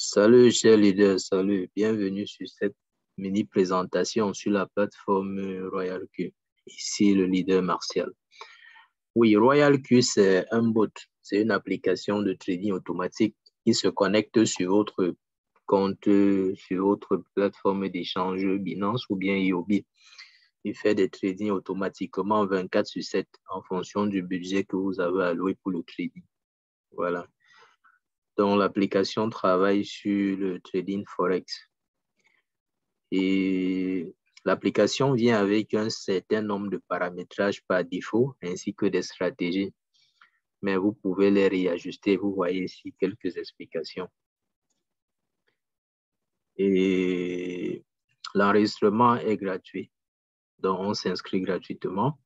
Salut, chers leaders, salut. Bienvenue sur cette mini-présentation sur la plateforme RoyalQ. Ici, le leader Martial. Oui, RoyalQ, c'est un bot. C'est une application de trading automatique qui se connecte sur votre compte, sur votre plateforme d'échange Binance ou bien IOB. Il fait des trading automatiquement 24/7 en fonction du budget que vous avez alloué pour le trading. Voilà. Donc, l'application travaille sur le trading Forex. Et l'application vient avec un certain nombre de paramétrages par défaut, ainsi que des stratégies. Mais vous pouvez les réajuster. Vous voyez ici quelques explications. Et l'enregistrement est gratuit. Donc, on s'inscrit gratuitement.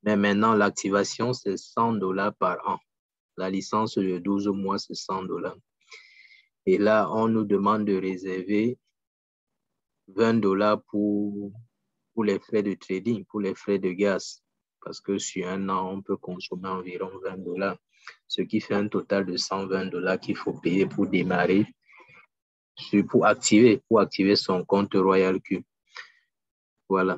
Mais maintenant, l'activation, c'est $100 par an. La licence de 12 mois, c'est $100. Et là, on nous demande de réserver $20 pour les frais de trading, pour les frais de gaz. Parce que sur un an, on peut consommer environ $20, ce qui fait un total de $120 qu'il faut payer pour démarrer, pour activer son compte RoyalQ. Voilà.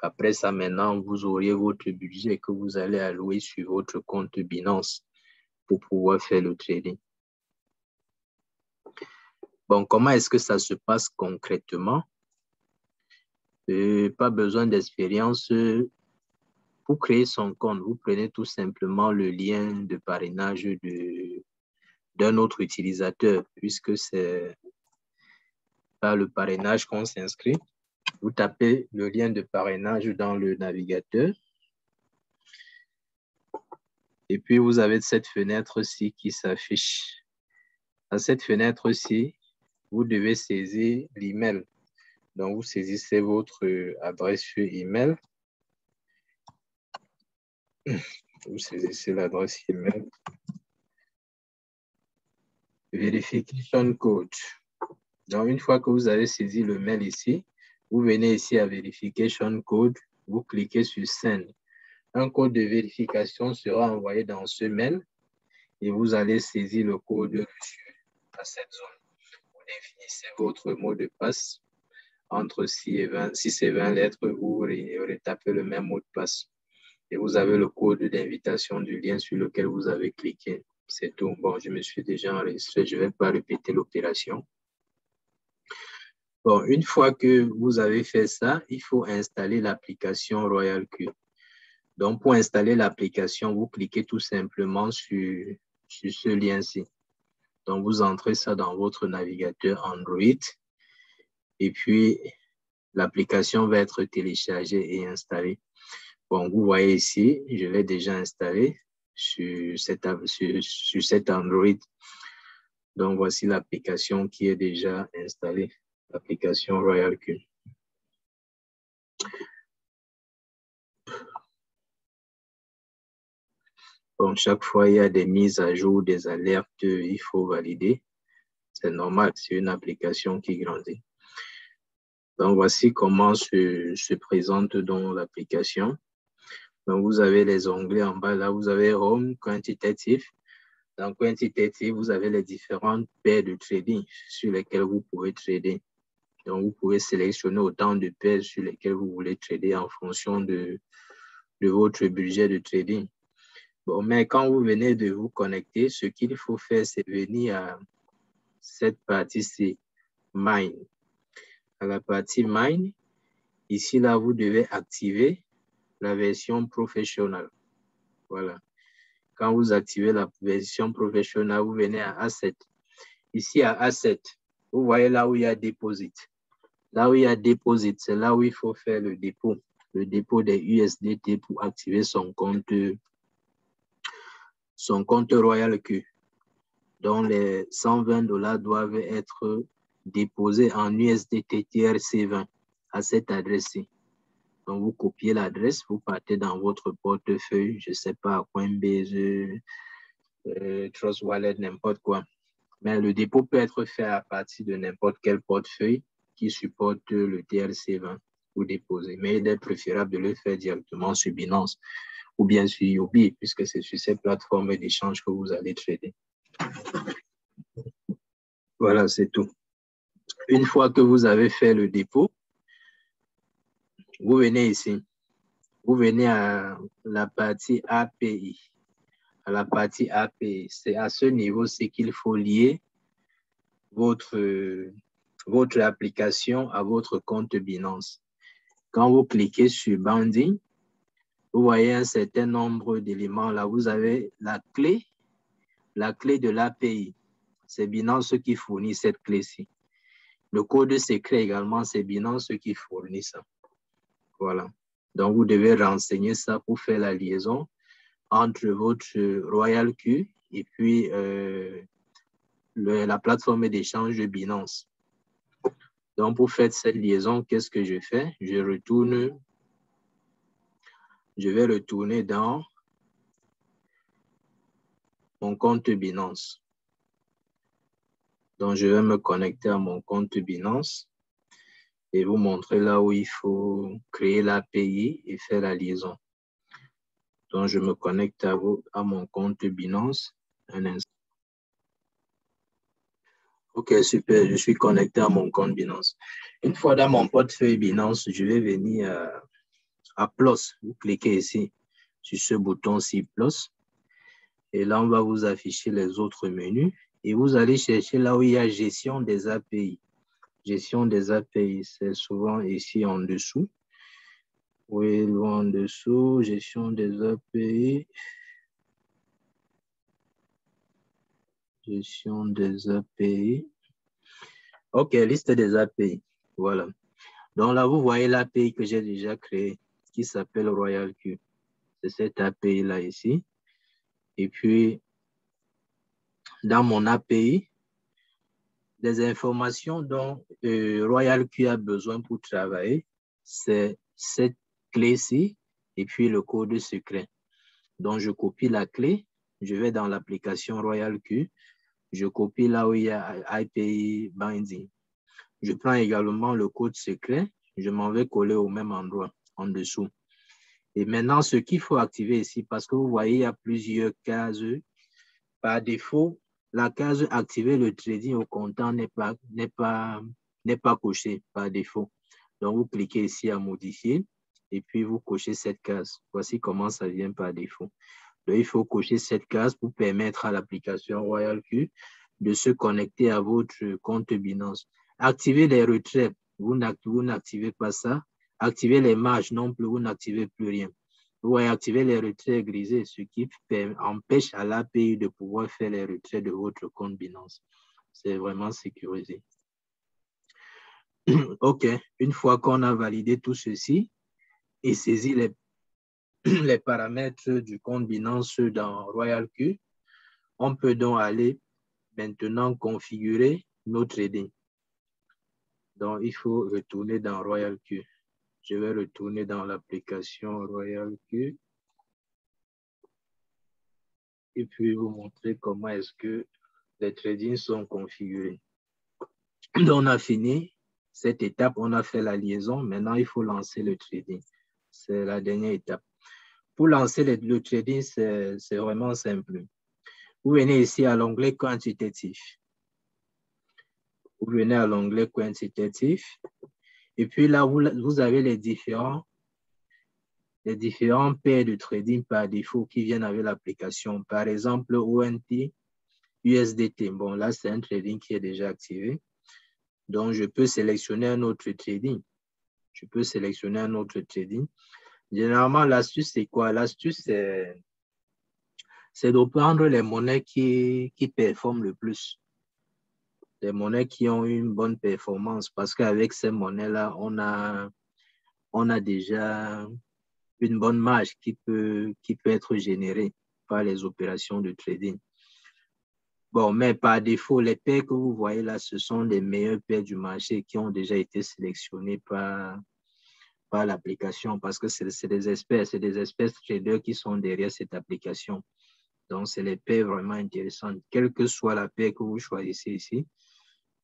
Après ça, maintenant, vous aurez votre budget que vous allez allouer sur votre compte Binance pour pouvoir faire le trading. Bon, comment est-ce que ça se passe concrètement? Pas besoin d'expérience. Pour créer son compte, vous prenez tout simplement le lien de parrainage d'un autre utilisateur, puisque c'est par le parrainage qu'on s'inscrit. Vous tapez le lien de parrainage dans le navigateur. Et puis, vous avez cette fenêtre-ci qui s'affiche. À cette fenêtre-ci, vous devez saisir l'email. Donc, vous saisissez votre adresse email. Vous saisissez l'adresse email. Verification code. Donc, une fois que vous avez saisi le mail ici, vous venez ici à Verification code, vous cliquez sur Send. Un code de vérification sera envoyé dans ce mail et vous allez saisir le code reçu à cette zone. Vous définissez votre mot de passe entre 6 et 20 lettres, vous retapez le même mot de passe. Et vous avez le code d'invitation du lien sur lequel vous avez cliqué. C'est tout. Bon, je me suis déjà enregistré, je ne vais pas répéter l'opération. Bon, une fois que vous avez fait ça, il faut installer l'application RoyalQ. Donc, pour installer l'application, vous cliquez tout simplement sur ce lien-ci. Donc, vous entrez ça dans votre navigateur Android et puis l'application va être téléchargée et installée. Bon, vous voyez ici, je l'ai déjà installé sur cet Android. Donc, voici l'application qui est déjà installée, l'application RoyalQ. Bon, chaque fois, il y a des mises à jour, des alertes, il faut valider. C'est normal, c'est une application qui grandit. Donc, voici comment se présente donc l'application. Donc, vous avez les onglets en bas, là, vous avez Home, Quantitative. Dans Quantitative, vous avez les différentes paires de trading sur lesquelles vous pouvez trader. Donc, vous pouvez sélectionner autant de paires sur lesquelles vous voulez trader en fonction de votre budget de trading. Bon, mais quand vous venez de vous connecter, ce qu'il faut faire, c'est venir à cette partie-ci, Mine. À la partie Mine, ici, là, vous devez activer la version professionnelle. Voilà. Quand vous activez la version professionnelle, vous venez à Asset. Ici, à Asset, vous voyez là où il y a Deposit. Là où il y a Deposit, c'est là où il faut faire le dépôt des USDT pour activer son compte RoyalQ. Donc, les $120 doivent être déposés en USDT TRC20 à cette adresse-ci. Donc, vous copiez l'adresse, vous partez dans votre portefeuille, je ne sais pas, Coinbase, Trust Wallet, n'importe quoi. Mais le dépôt peut être fait à partir de n'importe quel portefeuille qui supporte le TRC20 pour déposer. Mais il est préférable de le faire directement sur Binance ou bien sur IOB, puisque c'est sur ces plateformes d'échange que vous allez trader. Voilà, c'est tout. Une fois que vous avez fait le dépôt, vous venez ici. Vous venez à la partie API. À la partie API, c'est à ce niveau-ci qu'il faut lier votre application à votre compte Binance. Quand vous cliquez sur Banding, vous voyez un certain nombre d'éléments. Là, vous avez la clé de l'API. C'est Binance qui fournit cette clé-ci. Le code secret également, c'est Binance qui fournit ça. Voilà. Donc, vous devez renseigner ça pour faire la liaison entre votre RoyalQ et puis la plateforme d'échange de Binance. Donc, pour faire cette liaison, qu'est-ce que je fais? Je vais retourner dans mon compte Binance. Donc, je vais me connecter à mon compte Binance et vous montrer là où il faut créer l'API et faire la liaison. Donc, je me connecte à mon compte Binance. Un instant. OK, super. Je suis connecté à mon compte Binance. Une fois dans mon portefeuille Binance, je vais venir à Plus. Vous cliquez ici sur ce bouton-ci Plus. Et là, on va vous afficher les autres menus. Et vous allez chercher là où il y a gestion des API. Gestion des API, c'est souvent ici en dessous. Oui, loin en dessous, gestion des API. Gestion des API. OK, liste des API. Voilà. Donc là, vous voyez l'API que j'ai déjà créée qui s'appelle RoyalQ. C'est cette API-là ici. Et puis, dans mon API, des informations dont RoyalQ a besoin pour travailler, c'est cette clé-ci et puis le code secret. Donc, je copie la clé, je vais dans l'application RoyalQ, je copie là où il y a API Binding. Je prends également le code secret, je m'en vais coller au même endroit, en dessous. Et maintenant, ce qu'il faut activer ici, parce que vous voyez, il y a plusieurs cases. Par défaut, la case activer le trading au comptant n'est pas cochée par défaut. Donc, vous cliquez ici à modifier et puis vous cochez cette case. Voici comment ça vient par défaut. Donc, il faut cocher cette case pour permettre à l'application RoyalQ de se connecter à votre compte Binance. Activez les retraits, vous n'activez pas ça. Activez les marges non plus, vous n'activez plus rien. Vous voyez, activer les retraits grisés, ce qui empêche à l'API de pouvoir faire les retraits de votre compte Binance. C'est vraiment sécurisé. OK, une fois qu'on a validé tout ceci et saisi les paramètres du compte Binance dans RoyalQ, on peut donc aller maintenant configurer nos trading. Donc, il faut retourner dans RoyalQ. Je vais retourner dans l'application RoyalQ et puis vous montrer comment est-ce que les tradings sont configurés. Donc, on a fini cette étape, on a fait la liaison. Maintenant, il faut lancer le trading. C'est la dernière étape. Pour lancer le trading, c'est vraiment simple. Vous venez ici à l'onglet quantitatif. Vous venez à l'onglet quantitatif. Et puis là, vous avez les différents paires de trading par défaut qui viennent avec l'application. Par exemple, ONT, USDT. Bon, là, c'est un trading qui est déjà activé. Donc, je peux sélectionner un autre trading. Généralement, l'astuce, c'est quoi? L'astuce, c'est de prendre les monnaies qui performent le plus. Les monnaies qui ont une bonne performance parce qu'avec ces monnaies-là, on a déjà une bonne marge qui peut être générée par les opérations de trading. Bon, mais par défaut, les paires que vous voyez là, ce sont les meilleures paires du marché qui ont déjà été sélectionnées par l'application parce que c'est des experts traders qui sont derrière cette application. Donc, c'est les paires vraiment intéressantes. Quelle que soit la paire que vous choisissez ici,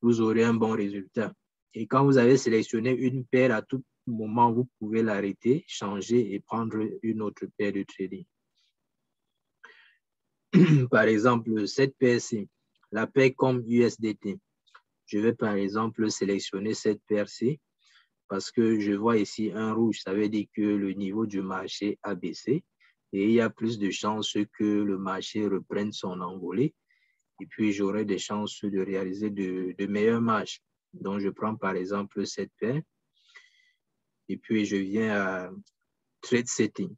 vous aurez un bon résultat. Et quand vous avez sélectionné une paire, à tout moment, vous pouvez l'arrêter, changer et prendre une autre paire de trading. Par exemple, cette paire-ci, la paire comme USDT. je vais par exemple sélectionner cette paire-ci parce que je vois ici un rouge. Ça veut dire que le niveau du marché a baissé et il y a plus de chances que le marché reprenne son envolée. Et puis, j'aurai des chances de réaliser de meilleures marges. Donc, je prends par exemple cette paire et puis je viens à Trade Setting.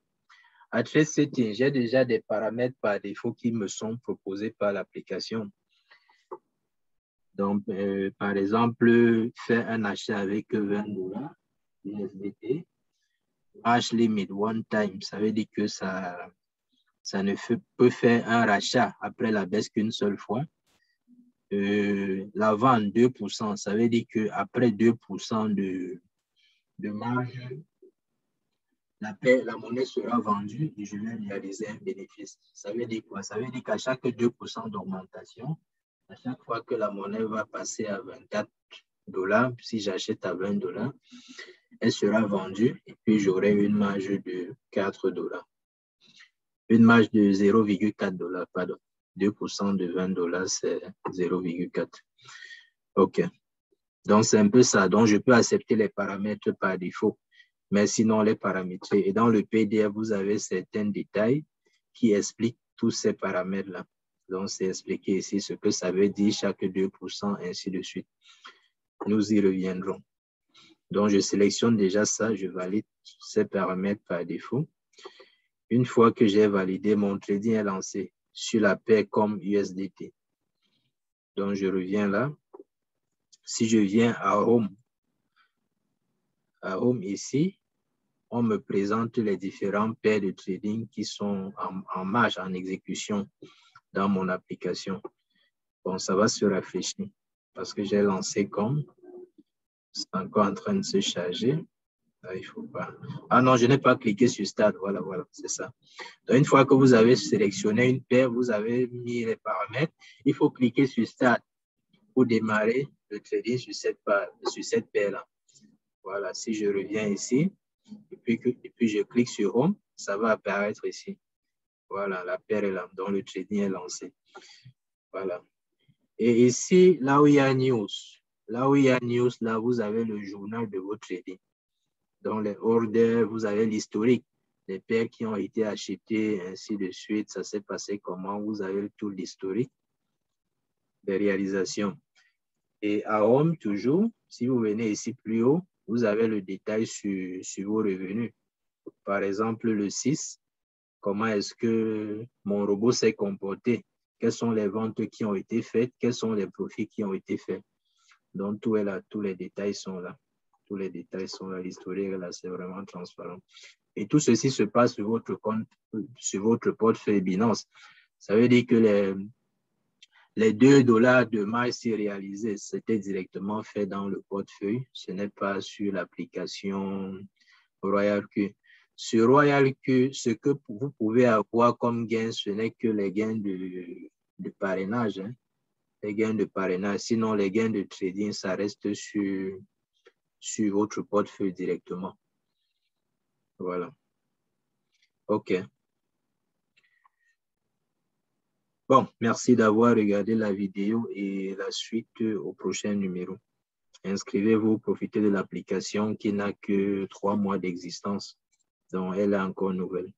À Trade Setting, j'ai déjà des paramètres par défaut qui me sont proposés par l'application. Donc, par exemple, faire un achat avec 20 $ USDT, marge limit one time, ça veut dire que ça ne peut faire un rachat après la baisse qu'une seule fois. La vente 2%, ça veut dire qu'après 2% de marge, la monnaie sera vendue et je vais réaliser un bénéfice. Ça veut dire quoi? Ça veut dire qu'à chaque 2% d'augmentation, à chaque fois que la monnaie va passer à 24 $, si j'achète à 20 $, elle sera vendue et puis j'aurai une marge de 4 $. Une marge de 0,4 $, pardon. 2% de 20 $, c'est 0,4. OK. Donc, c'est un peu ça. Donc, je peux accepter les paramètres par défaut, mais sinon, les paramétrer. Et dans le PDF, vous avez certains détails qui expliquent tous ces paramètres-là. Donc, c'est expliqué ici ce que ça veut dire chaque 2%, ainsi de suite. Nous y reviendrons. Donc, je sélectionne déjà ça. Je valide ces paramètres par défaut. Une fois que j'ai validé, mon trading est lancé sur la paire comme USDT. Donc, je reviens là. Si je viens à Home ici, on me présente les différentes paires de trading qui sont en marche, en exécution dans mon application. Bon, ça va se rafraîchir parce que j'ai lancé comme. C'est encore en train de se charger. Là, il faut pas. Ah non, je n'ai pas cliqué sur Start. Voilà, c'est ça. Donc, une fois que vous avez sélectionné une paire, vous avez mis les paramètres, il faut cliquer sur Start pour démarrer le trading sur cette paire-là. Voilà, si je reviens ici, et puis je clique sur Home, ça va apparaître ici. Voilà, la paire est là, donc le trading est lancé. Voilà. Et ici, là où il y a News, là, vous avez le journal de votre trading. Dans les orders, vous avez l'historique, les paires qui ont été achetées, ainsi de suite, ça s'est passé comment, vous avez tout l'historique des réalisations. Et à Home, toujours, si vous venez ici plus haut, vous avez le détail sur vos revenus. Par exemple, le 6, comment est-ce que mon robot s'est comporté? Quelles sont les ventes qui ont été faites? Quels sont les profits qui ont été faits? Donc, tout est là, tous les détails sont là. Tous les détails sont là. L'historique, là, c'est vraiment transparent. Et tout ceci se passe sur votre compte, sur votre portefeuille Binance. Ça veut dire que les 2 $ de marge réalisés, c'était directement fait dans le portefeuille. Ce n'est pas sur l'application RoyalQ. Sur RoyalQ, ce que vous pouvez avoir comme gain, ce n'est que les gains de parrainage. Hein. Les gains de parrainage. Sinon, les gains de trading, ça reste sur votre portefeuille directement. Voilà. OK. Bon, merci d'avoir regardé la vidéo et la suite au prochain numéro. Inscrivez-vous, profitez de l'application qui n'a que 3 mois d'existence. Donc, elle est encore nouvelle.